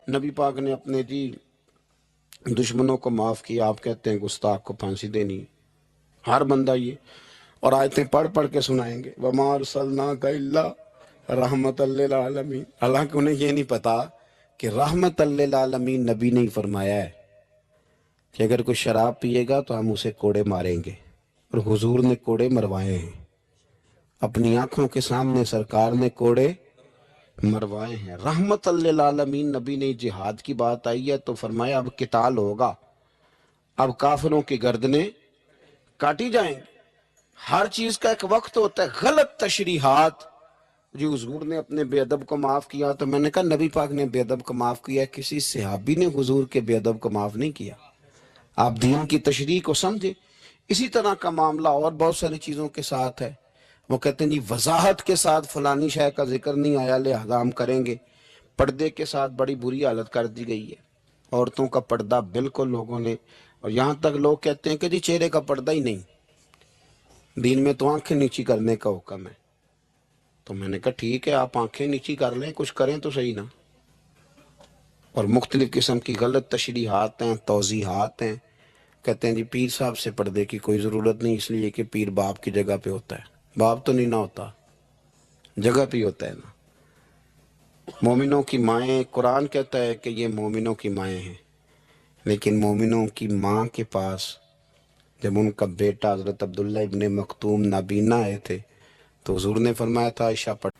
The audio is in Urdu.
نبی پاک نے اپنے دشمنوں کو معاف کیا، آپ کہتے ہیں گستاخ کو پھانسی دینی. ہر بندہ یہ اور آیتیں پڑھ پڑھ کے سنائیں گے. وَمَا أَرْسَلْنَاكَ إِلَّا رَحْمَةً لِّلْعَالَمِينَ. حالانکہ انہیں یہ نہیں پتا کہ رحمت للعالمین نبی نے ہی فرمایا ہے کہ اگر کوئی شراب پیے گا تو ہم اسے کوڑے ماریں گے، اور حضور نے کوڑے مروائے ہیں. اپنی آنکھوں کے سامنے سرکار نے کوڑے مروائے ہیں. رحمت للعالمین نبی نے. جہاد کی بات آئی ہے تو فرمایا اب قتال ہوگا، اب کافروں کی گردنیں کاٹی جائیں گی. ہر چیز کا ایک وقت ہوتا ہے. غلط تشریحات حضور نے اپنے بے ادب کو معاف کیا، تو میں نے کہا نبی پاک نے بے ادب کو معاف کیا، کسی صحابی نے حضور کے بے ادب کو معاف نہیں کیا. آپ دین کی تشریح کو سمجھے. اسی طرح کا معاملہ اور بہت ساری چیزوں کے ساتھ ہے. وہ کہتے ہیں وضاحت کے ساتھ فلانی شے کا ذکر نہیں آیا لہذا ہم کریں گے. پردے کے ساتھ بڑی بری حالت کر دی گئی ہے. عورتوں کا پردہ بالکل لوگوں نے، اور یہاں تک لوگ کہتے ہیں کہ چہرے کا پردہ ہی نہیں، دین میں تو آنکھیں نیچی کرنے کا حکم ہے. تو میں نے کہا ٹھیک ہے، آپ آنکھیں نیچی کر لیں، کچھ کریں تو صحیح نا. اور مختلف قسم کی غلط تشریحات ہیں، توضیحات ہیں. کہتے ہیں پیر صاحب سے پردے کی کوئی ضرورت نہیں، اس لیے کہ پیر باپ کی جگہ پہ ہوتا ہے. باپ تو نہیں نہ ہوتا، جگہ پہ ہوتا ہے نا. مومنوں کی مائیں، قرآن کہتا ہے کہ یہ مومنوں کی مائیں ہیں، لیکن مومنوں کی ماں کے پاس جب ان کا بیٹا حضرت عبداللہ ابن مکتوم نابینا آئے تھے تو حضور نے فرمایا تھا عائشہ پڑھ